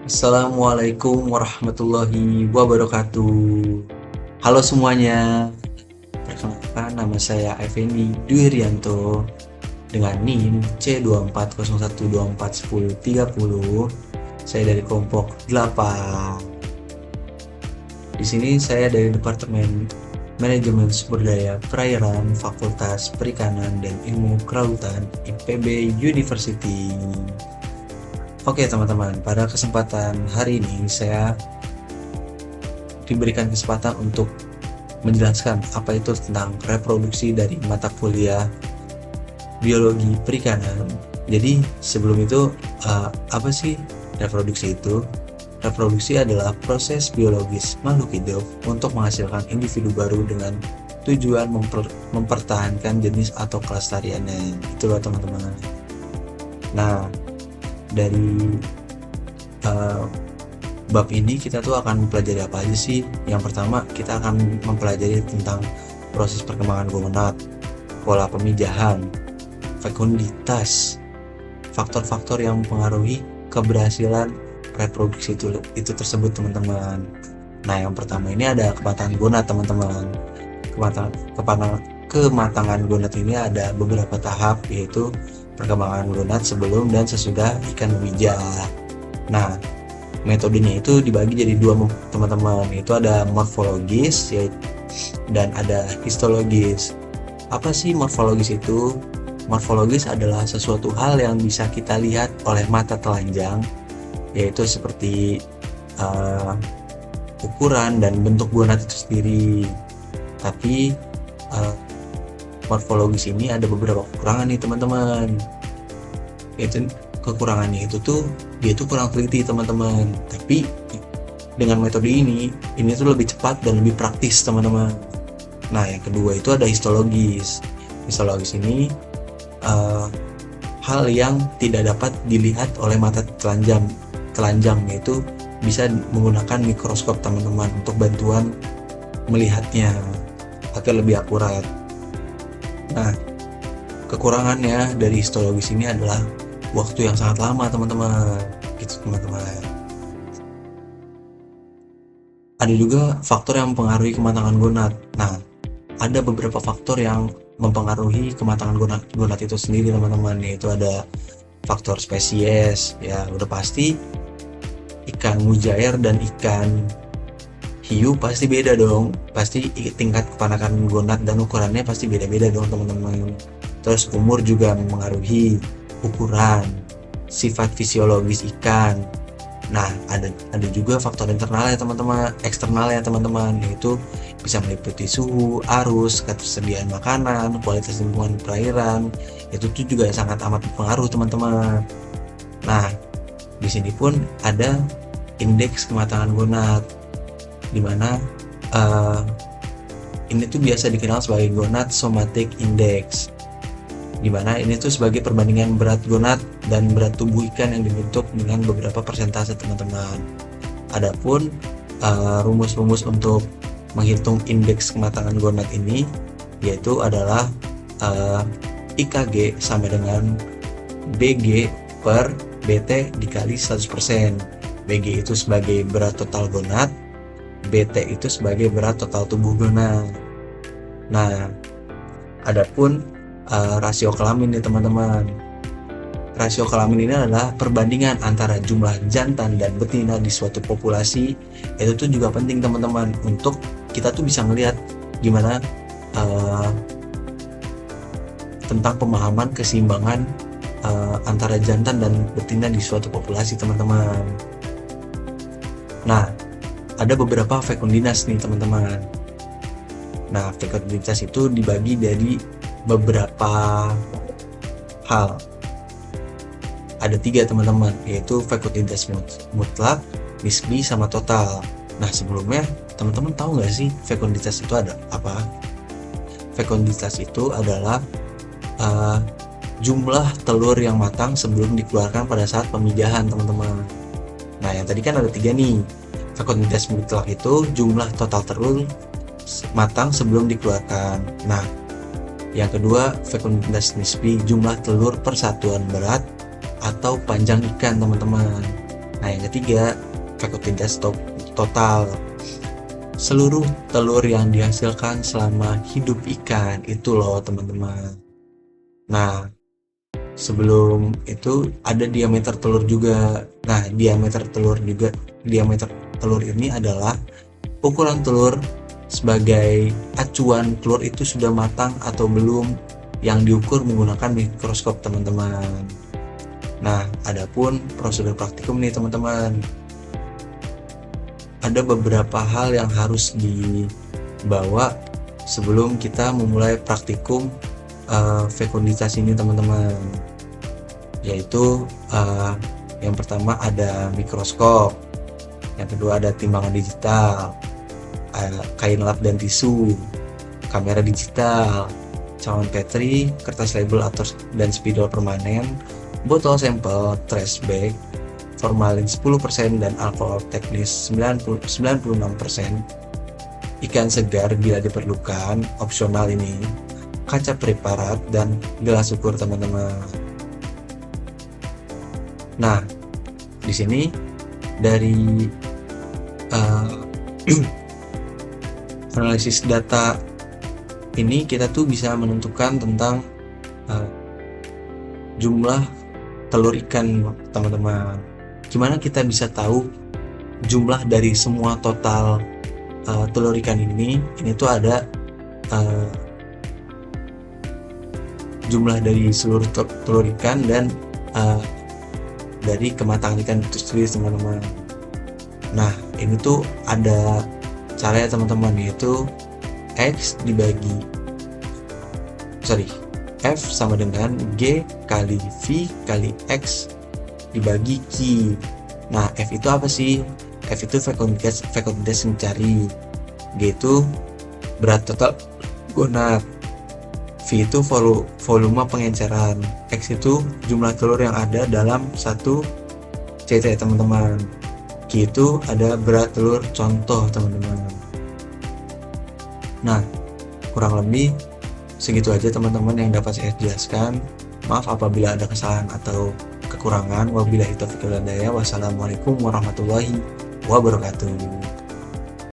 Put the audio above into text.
Assalamualaikum warahmatullahi wabarakatuh. Halo semuanya, perkenalkan nama saya Effendi Dwirianto dengan NIM C2401241030. Saya dari kelompok 8. Di sini saya dari Departemen Manajemen Sumber Daya Perairan Fakultas Perikanan dan Ilmu Kelautan IPB University. Oke teman-teman, pada kesempatan hari ini saya diberikan kesempatan untuk menjelaskan apa itu tentang reproduksi dari mata kuliah biologi perikanan. Jadi sebelum itu apa sih reproduksi itu? Reproduksi adalah proses biologis makhluk hidup untuk menghasilkan individu baru dengan tujuan mempertahankan jenis atau kelestariannya. Itulah teman-teman. Nah, dari bab ini kita tuh akan mempelajari apa aja sih? Yang pertama kita akan mempelajari tentang proses perkembangan gonad, pola pemijahan, fekunditas, faktor-faktor yang mempengaruhi keberhasilan reproduksi itu tersebut teman-teman. Nah yang pertama ini ada kematangan gonad teman-teman. Kematangan gonad ini ada beberapa tahap, yaitu perkembangan gonad sebelum dan sesudah ikan memijah. Nah metodenya itu dibagi jadi dua teman-teman, itu ada morfologis dan ada histologis. Apa sih morfologis itu? Morfologis adalah sesuatu hal yang bisa kita lihat oleh mata telanjang, yaitu seperti ukuran dan bentuk gonad itu sendiri. Tapi morfologis ini ada beberapa kekurangan nih teman-teman. Itu kekurangannya itu tuh dia tuh kurang teliti teman-teman. Tapi dengan metode ini tuh lebih cepat dan lebih praktis teman-teman. Nah yang kedua itu ada histologis. Histologis ini hal yang tidak dapat dilihat oleh mata telanjang, yaitu bisa menggunakan mikroskop teman-teman untuk bantuan melihatnya atau lebih akurat. Nah kekurangannya dari histologis ini adalah waktu yang sangat lama teman-teman, gitu teman-teman. Ada juga faktor yang mempengaruhi kematangan gonad. Nah ada beberapa faktor yang mempengaruhi kematangan gonad itu sendiri teman-teman, yaitu ada faktor spesies, ya udah pasti ikan mujair dan ikan hiu pasti beda dong, pasti tingkat kepanakan gonad dan ukurannya pasti beda-beda dong teman-teman. Terus umur juga mempengaruhi ukuran, sifat fisiologis ikan. Nah ada juga faktor internal ya teman-teman, eksternal ya teman-teman, yaitu bisa meliputi suhu, arus, ketersediaan makanan, kualitas lingkungan perairan. Itu tuh juga sangat amat berpengaruh teman-teman. Nah di sini pun ada indeks kematangan gonad, dimana ini tuh biasa dikenal sebagai gonad somatic index, dimana ini tuh sebagai perbandingan berat gonad dan berat tubuh ikan yang dibentuk dengan beberapa persentase teman-teman. Adapun rumus-rumus untuk menghitung indeks kematangan gonad ini yaitu adalah IKG sama dengan BG per BT dikali 100%. BG itu sebagai berat total gonad, BT itu sebagai berat total tubuh gonad. Nah adapun rasio kelamin nih teman-teman. Rasio kelamin ini adalah perbandingan antara jumlah jantan dan betina di suatu populasi. Itu tuh juga penting teman-teman, untuk kita tuh bisa melihat gimana tentang pemahaman keseimbangan antara jantan dan betina di suatu populasi teman-teman. Nah ada beberapa fekunditas nih teman-teman. Nah fekunditas itu dibagi dari beberapa hal. Ada 3 teman-teman, yaitu fekunditas mutlak, nisbi, sama total. Nah sebelumnya teman-teman tahu nggak sih fekunditas itu ada apa? Fekunditas itu adalah jumlah telur yang matang sebelum dikeluarkan pada saat pemijahan teman-teman. Nah yang tadi kan ada 3 nih. Fekunditas mutlak itu jumlah total telur matang sebelum dikeluarkan. Nah yang kedua fekunditas nisbi, jumlah telur per satuan berat atau panjang ikan teman-teman. Nah, yang ketiga, fekundasi total. Seluruh telur yang dihasilkan selama hidup ikan itu loh teman-teman. Nah, sebelum itu ada diameter telur juga. Nah, diameter telur ini adalah ukuran telur sebagai acuan telur itu sudah matang atau belum, yang diukur menggunakan mikroskop teman-teman. Nah, adapun prosedur praktikum nih teman-teman, ada beberapa hal yang harus dibawa sebelum kita memulai praktikum fekundasi ini teman-teman, yaitu yang pertama ada mikroskop, yang kedua ada timbangan digital, kain lap dan tisu, kamera digital, cawan petri, kertas label dan spidol permanen, botol sampel, trash bag, formalin 10% dan alkohol teknis 96%, ikan segar bila diperlukan, opsional ini, kaca preparat, dan gelas ukur teman-teman. Nah, di sini dari analisis data ini kita tuh bisa menentukan tentang jumlah telur ikan teman-teman. Gimana kita bisa tahu jumlah dari semua total telur ikan ini? Ini tuh ada jumlah dari seluruh telur ikan dan dari kematangan ikan itu sendiri teman-teman. Nah, ini tuh ada caranya teman-teman, yaitu F sama dengan G kali V kali X dibagi Q. Nah, F itu apa sih? F itu fekundasi mencari, G itu berat total gonad, V itu volume pengenceran, X itu jumlah telur yang ada dalam satu CT teman-teman, Q itu ada berat telur contoh teman-teman. Nah, kurang lebih segitu aja teman-teman yang dapat saya jelaskan. Maaf apabila ada kesalahan atau kekurangan. Wabillahi taufiq wal hidayah. Wassalamualaikum warahmatullahi wabarakatuh.